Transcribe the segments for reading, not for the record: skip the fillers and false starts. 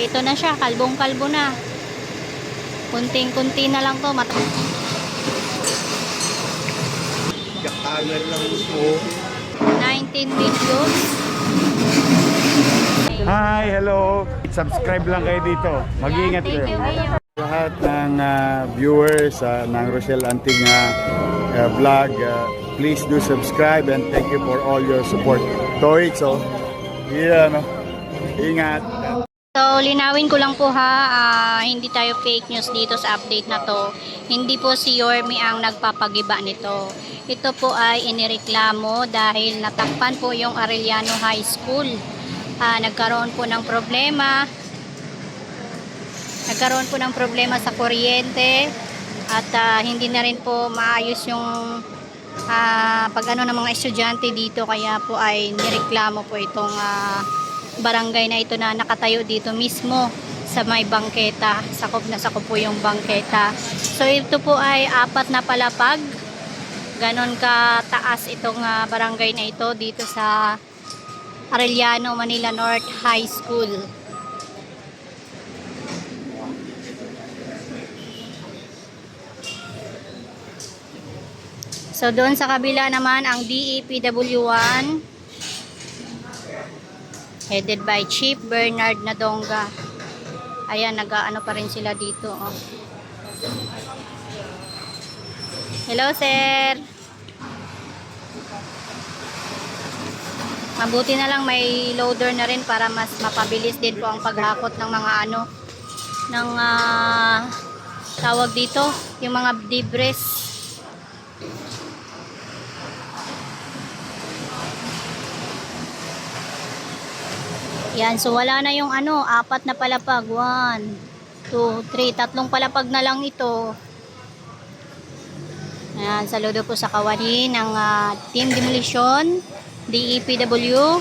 ito na siya, kalbong-kalbo na. Kunting-kunti na lang to. 19 million. Hi, hello. Subscribe lang kayo dito. Mag-iingat kayo. Lahat ng viewers ng Rochelle Antig vlog, please do subscribe and thank you for all your support. Toits, ingat. So, linawin ko lang po ha, hindi tayo fake news dito sa update na to. Hindi po si Yorme ang nagpapagiba nito. Ito po ay inireklamo dahil natakpan po yung Arellano High School. Nagkaroon po ng problema. Sa kuryente at hindi na rin po maayos yung pag-ano ng mga estudyante dito, kaya po ay nireklamo po itong barangay na ito na nakatayo dito mismo sa may bangketa. Sakop na sakop po yung bangketa. So ito po ay 4 na palapag. Ganon ka taas itong barangay na ito dito sa Arellano, Manila North High School. So doon sa kabila naman ang DEPW1 headed by Chief Bernard Nadonga. Ayan, nag-ano pa rin sila dito. Oh. Hello, sir. Mabuti na lang may loader na rin para mas mapabilis din po ang paghakot ng mga tawag dito, yung mga debris. Yan, so wala na yung 4 na palapag. 1, 2, 3, 3 palapag na lang ito. Yan, saludo po sa kawani ng Team Demolition, DEPW.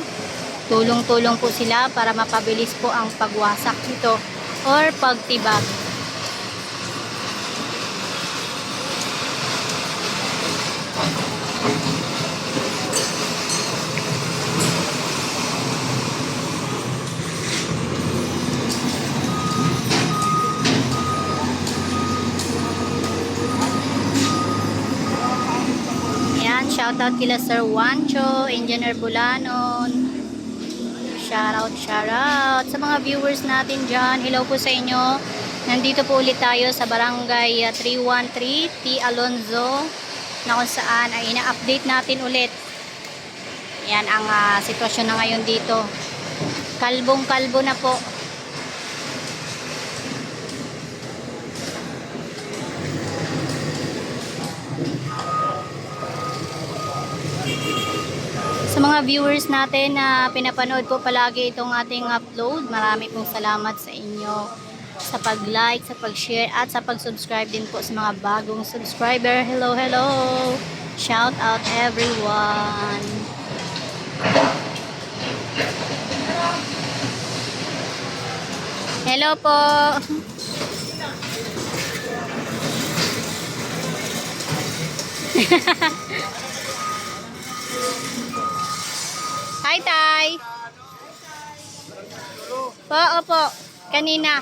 Tulong-tulong po sila para mapabilis po ang pagwasak nito or pagtibag. Shoutout kila Sir Juancho, Engineer Bulanon. Shoutout sa mga viewers natin dyan. Hello po sa inyo. Nandito po ulit tayo sa Barangay 313 T. Alonzo, na kung saan ay ina-update natin ulit. Yan ang sitwasyon na ngayon dito. Kalbong-kalbo na po. Sa mga viewers natin na pinapanood po palagi itong ating upload, marami pong salamat sa inyo sa pag-like, sa pag-share at sa pag-subscribe din po sa mga bagong subscriber. Hello, hello! Shout out everyone! Hello po! Hi, Tay. Po, opo. Kanina.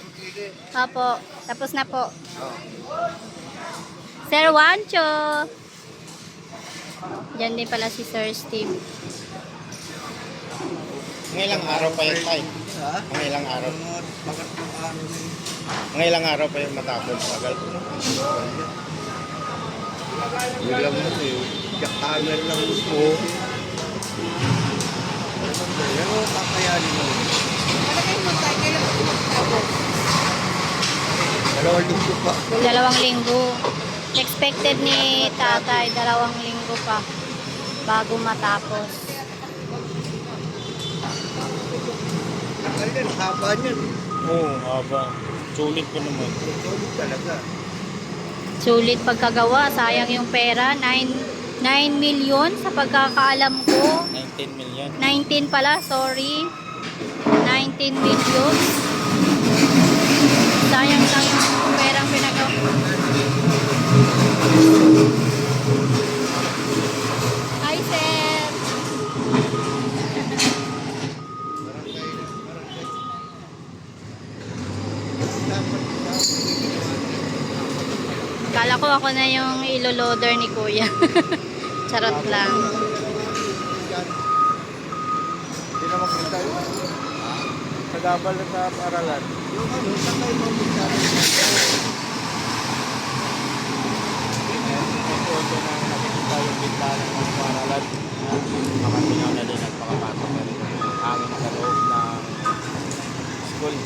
Opo. Tapos na po. Sir Juancho. Diyan din pala si Sir Steve. Ilang araw pa yung Tay? Ha? Ilang araw? Ilang araw pa yung matapos? Tagal po. Biglang mo ito yung camera lang mo. Pero kakayanin mo. Malagay mo tayo, kailan mo matapos? 2 linggo pa. 2 linggo. Expected ni tatay, 2 linggo pa bago matapos. Nakalitan, haba niyan. Oo, haba. Sulit pa naman. Sulit talaga. Sulit pagkagawa. Sayang yung pera. 9 million sa pagkakaalam ko. 19 million. 19 pala, sorry. 19 million. Sayang lang yung perang pinagawa. Hi, sir. dapat Kala ko ako na yung ilo-loader ni Kuya. Charot lang. Hindi na makita yun. Sa gabal na sa paralan. Yung ano, saan kayo mamunta? Ito na nakikita yung bintana ng paralan. Makatingaw na din at makapasok na rin yung hangin sa loob ng school.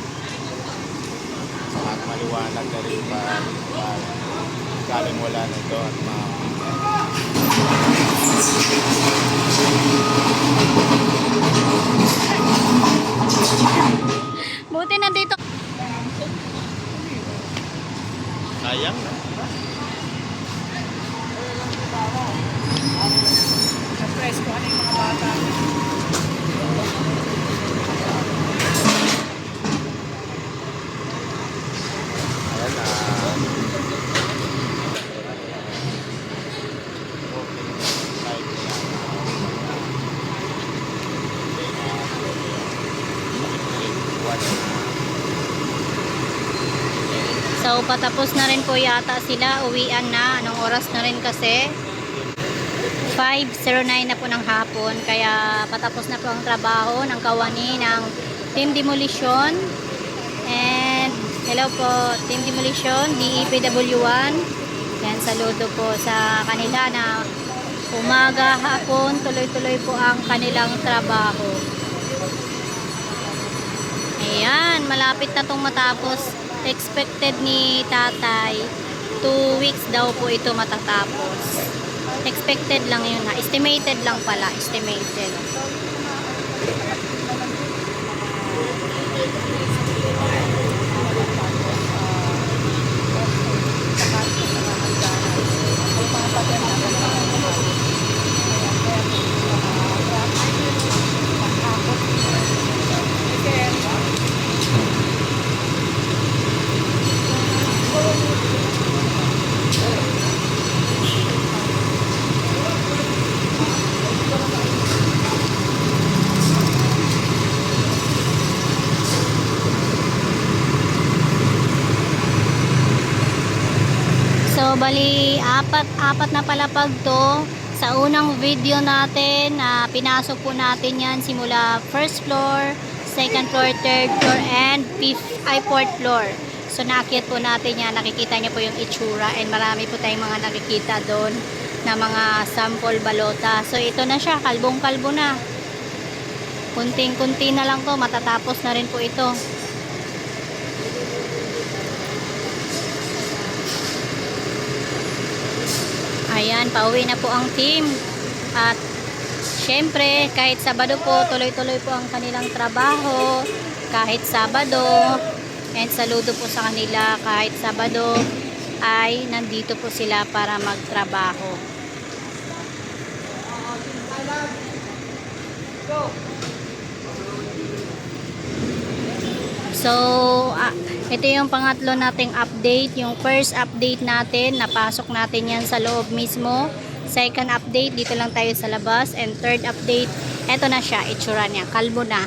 At maliwanag na rin pa galing wala na ito at Buti nandito. sayang na. Ayan na. So, patapos na rin po yata sila. Uwian na. Anong oras na rin kasi? 5:09 na po ng hapon. Kaya patapos na po ang trabaho ng kawani ng Team Demolition. And hello po, Team Demolition, DEPW1. Yan, saludo po sa kanila na umaga, hapon, tuloy-tuloy po ang kanilang trabaho. Ayan, malapit na itong matapos. Expected ni tatay 2 weeks daw po ito matatapos. Expected lang yun ha. Estimated lang pala. Estimated. So, bali, apat na palapag to. Sa unang video natin, pinasok po natin yan simula first floor, second floor, third floor, and fourth floor. So, naakyat po natin yan. Nakikita niyo po yung itsura and marami po tayong mga nakikita doon na mga sample balota. So, ito na siya. Kalbong-kalbo na. Kunting-kunti na lang to. Matatapos na rin po ito. Ayan, pauwi na po ang team. At syempre, kahit Sabado po, tuloy-tuloy po ang kanilang trabaho. Kahit Sabado, and saludo po sa kanila, kahit Sabado ay nandito po sila para magtrabaho. So, ito yung pangatlo nating update. Yung first update natin, napasok natin yan sa loob mismo. Second update, dito lang tayo sa labas. And third update, eto na siya, itsura niya. Kalbo na.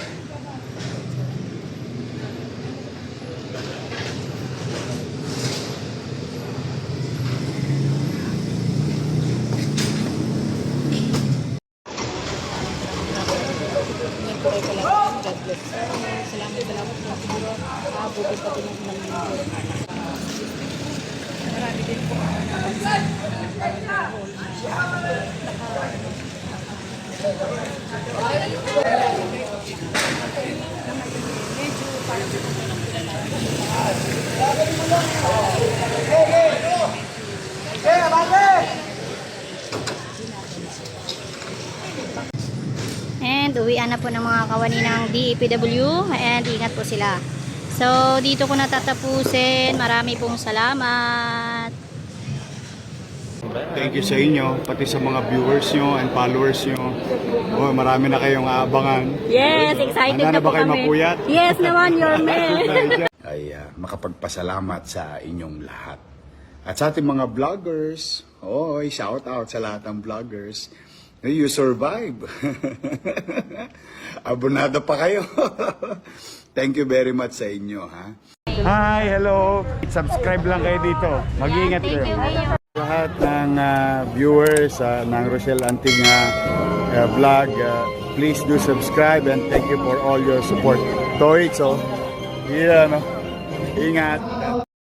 And uwian na po ng mga kawani ng DEPW and ingat po sila. So dito ko natatapusin. Marami pong salamat. Thank you sa inyo, pati sa mga viewers nyo and followers nyo. Oh, marami na kayong aabangan. Yes, excited Handa na na ba po kayo kami. mapuyat? Yes naman, your man. Ay makapagpasalamat sa inyong lahat. At sa ating mga vloggers, shout out sa lahat ng vloggers. You survive. Abonado pa kayo. Thank you very much sa inyo, ha? Hi, hello. Subscribe lang kayo dito. Mag-iingat Thank kayo. you, Mayor. Lahat ng viewers ng Rochelle Anting vlog, please do subscribe and thank you for all your support. Toy, so, yeah, no? Ingat.